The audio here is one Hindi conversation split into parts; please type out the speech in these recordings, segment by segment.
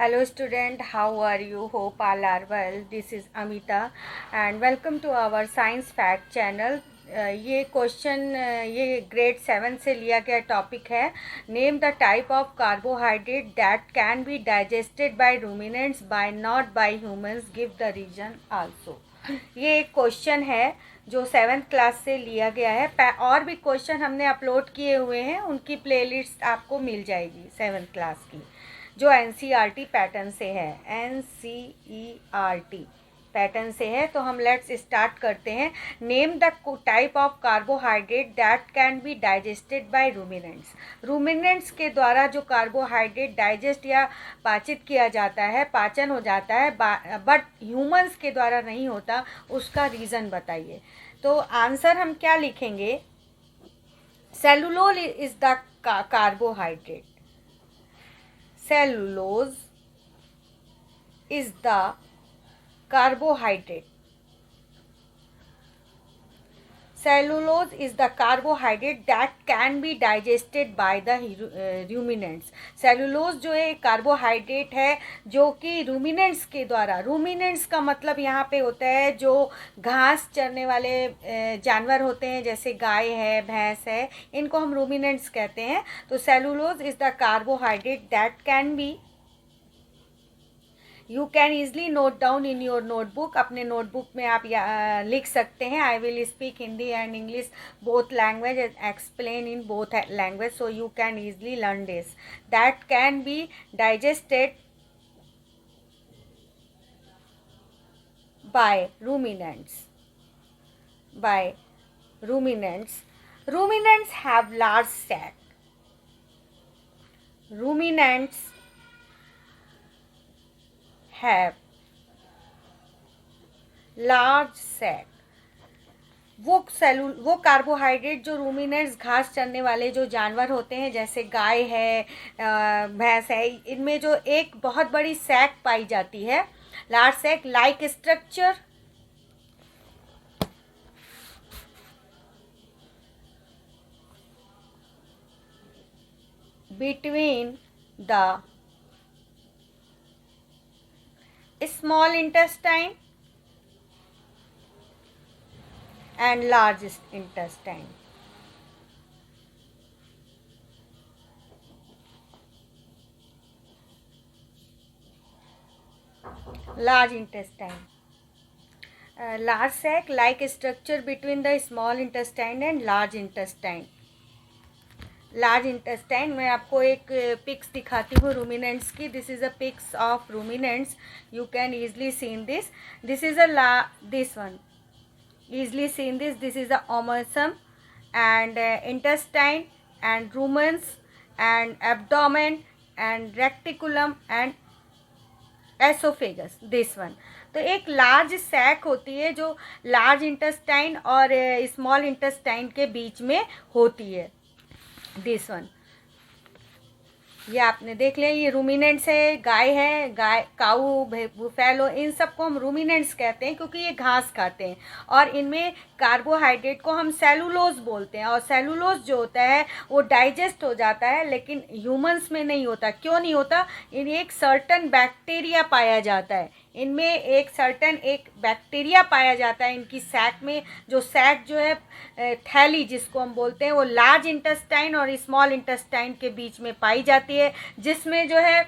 Hello student, how are you? Hope all are well. This is Amita and welcome to our Science Fact channel. ये क्वेश्चन ये ग्रेड 7 से लिया गया टॉपिक है. Name the type of carbohydrate that can be digested by ruminants by not by humans. Give the reason also. ये एक क्वेश्चन है जो 7th क्लास से लिया गया है. और भी क्वेश्चन हमने अपलोड किए हुए हैं, उनकी प्लेलिस्ट आपको मिल जाएगी 7th क्लास की, जो NCERT पैटर्न से है. NCERT पैटर्न से है. तो हम लेट्स स्टार्ट करते हैं. Name the type of carbohydrate that can be digested by ruminants. Ruminants के द्वारा जो कार्बोहाइड्रेट डाइजेस्ट या पाचित किया जाता है, पाचन हो जाता है, बट ह्यूमंस के द्वारा नहीं होता, उसका रीज़न बताइए. तो आंसर हम क्या लिखेंगे? Cellulose is the carbohydrate. Cellulose is the carbohydrate. Cellulose is the carbohydrate that can be digested by the ruminants. Cellulose जो है कार्बोहाइड्रेट है जो कि रूमिनेंट्स के द्वारा, रूमिनेंट्स का मतलब यहाँ पे होता है जो घास चरने वाले जानवर होते हैं, जैसे गाय है, भैंस है, इनको हम रूमिनेंट्स कहते हैं. तो cellulose is the carbohydrate that can B, you can easily note down in your notebook. अपने नोटबुक में आप लिख सकते हैं. I will speak Hindi and English both language and explain in both language, so you can easily learn this. That can be digested by ruminants. By ruminants. Ruminants have large sac. Ruminants have large sac. वो कार्बोहाइड्रेट जो रूमिनेंट्स, घास चरने वाले जो जानवर होते हैं, जैसे गाय है, भैंस है, इनमें जो एक बहुत बड़ी सैक पाई जाती है, large sac, like structure between the small intestine and large intestine. Large intestine. Large sac, like structure between the small intestine and large intestine. Large intestine. मैं आपको एक पिक्स दिखाती हूँ रूमिनेंट्स की. This is a pics of ruminants. You can easily seen this. This is this one easily seen this. This is the omasum and intestine and rumens and abdomen and reticulum and esophagus. this one. तो एक लार्ज सैक होती है जो लार्ज इंटेस्टाइन और स्मॉल इंटेस्टाइन के बीच में होती है. दिस वन, ये आपने देख लिया. ये रूमिनेंट्स है, गाय है, गाय, काऊ, बुफेलो, इन सबको हम रूमिनेंट्स कहते हैं क्योंकि ये घास खाते हैं. और इनमें कार्बोहाइड्रेट को हम सेलुलोज बोलते हैं. और सेलुलोज जो होता है वो डाइजेस्ट हो जाता है, लेकिन ह्यूमंस में नहीं होता. क्यों नहीं होता? इन एक सर्टन बैक्टीरिया पाया जाता है. इनमें एक सर्टन एक बैक्टीरिया पाया जाता है इनकी सैक में. जो सैक जो है, थैली जिसको हम बोलते हैं, वो लार्ज इंटेस्टाइन और स्मॉल इंटेस्टाइन के बीच में पाई जाती है, जिसमें जो है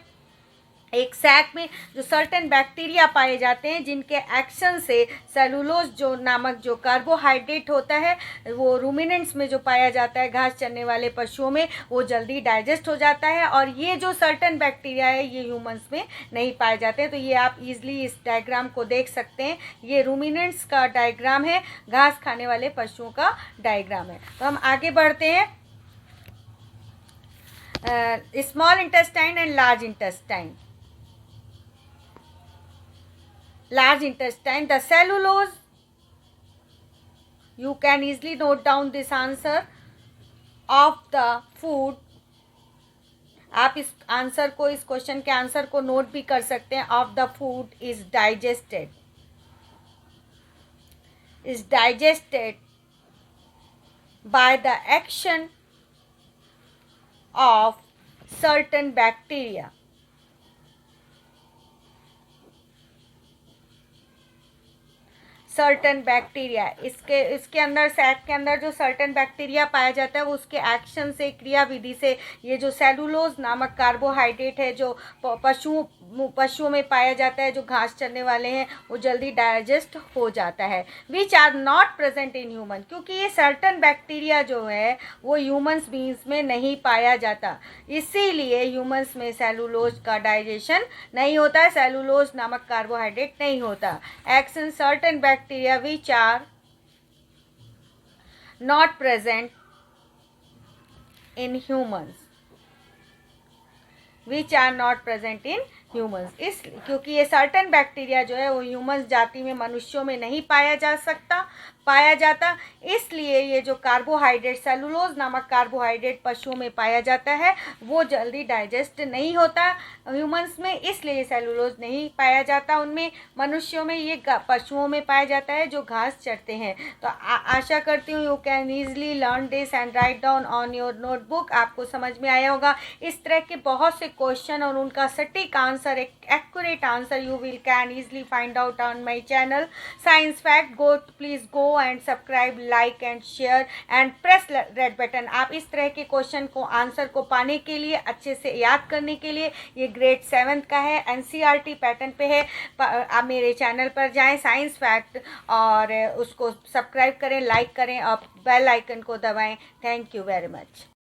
एक सैक में जो सर्टेन बैक्टीरिया पाए जाते हैं, जिनके एक्शन से सेलुलोज जो नामक जो कार्बोहाइड्रेट होता है वो रूमिनेंट्स में जो पाया जाता है, घास चरने वाले पशुओं में, वो जल्दी डाइजेस्ट हो जाता है. और ये जो सर्टेन बैक्टीरिया है ये ह्यूमंस में नहीं पाए जाते हैं. तो ये आप इजली इस डायग्राम को देख सकते हैं. ये रूमिनेंट्स का डायग्राम है, घास खाने वाले पशुओं का डायग्राम है. तो हम आगे बढ़ते हैं. Small intestine and large intestine. Large intestine, the cellulose, you can easily note down this answer of the food. आप इस आंसर को, इस क्वेश्चन के आंसर को नोट भी कर सकते हैं. Of the food is digested by the action of certain bacteria. Certain bacteria, इसके अंदर सैक के अंदर जो सर्टन बैक्टीरिया पाया जाता है वो उसके एक्शन से, क्रिया विधि से ये जो सेलुलोज नामक कार्बोहाइड्रेट है जो पशुओं में पाया जाता है, जो घास चरने वाले हैं, वो जल्दी डाइजेस्ट हो जाता है। Which are not present in human, क्योंकि ये सर्टन बैक्टीरिया जो है वो ह्यूमन्स बींग्स में नहीं पाया जाता, इसीलिए ह्यूमन्स में सेलुलोज का डाइजेशन नहीं होता है, सेलुलोज नामक कार्बोहाइड्रेट नहीं होता। Action certain bacteria which are not present in humans, which are not present in humans, इसलिए क्योंकि ये सर्टन बैक्टीरिया जो है वो ह्यूमन्स जाति में, मनुष्यों में नहीं पाया जाता, इसलिए ये जो कार्बोहाइड्रेट, सेलुलोज नामक कार्बोहाइड्रेट पशुओं में पाया जाता है वो जल्दी डाइजेस्ट नहीं होता ह्यूमन्स में, इसलिए सेलुलोज नहीं पाया जाता उनमें। मनुष्यों में ये पशुओं में पाया जाता है जो घास चरते हैं। तो आशा करती हूँ you can easily learn this and write down on your notebook. आपको समझ में आया होगा। इस तरह के बहुत से क्वेश्चन और उनका सटीक आंसर, एक accurate answer you will can easily find out on my channel science fact. Please go and subscribe, like and share and press red button. आप इस तरह के क्वेश्चन को, आंसर को पाने के लिए, अच्छे से याद करने के लिए, ये ग्रेड 7 का है, NCERT पैटर्न पे है। आप मेरे चैनल पर जाएं साइंस फैक्ट और उसको सब्सक्राइब करें, लाइक करें और बेल आइकन को दबाएं। Thank you very much.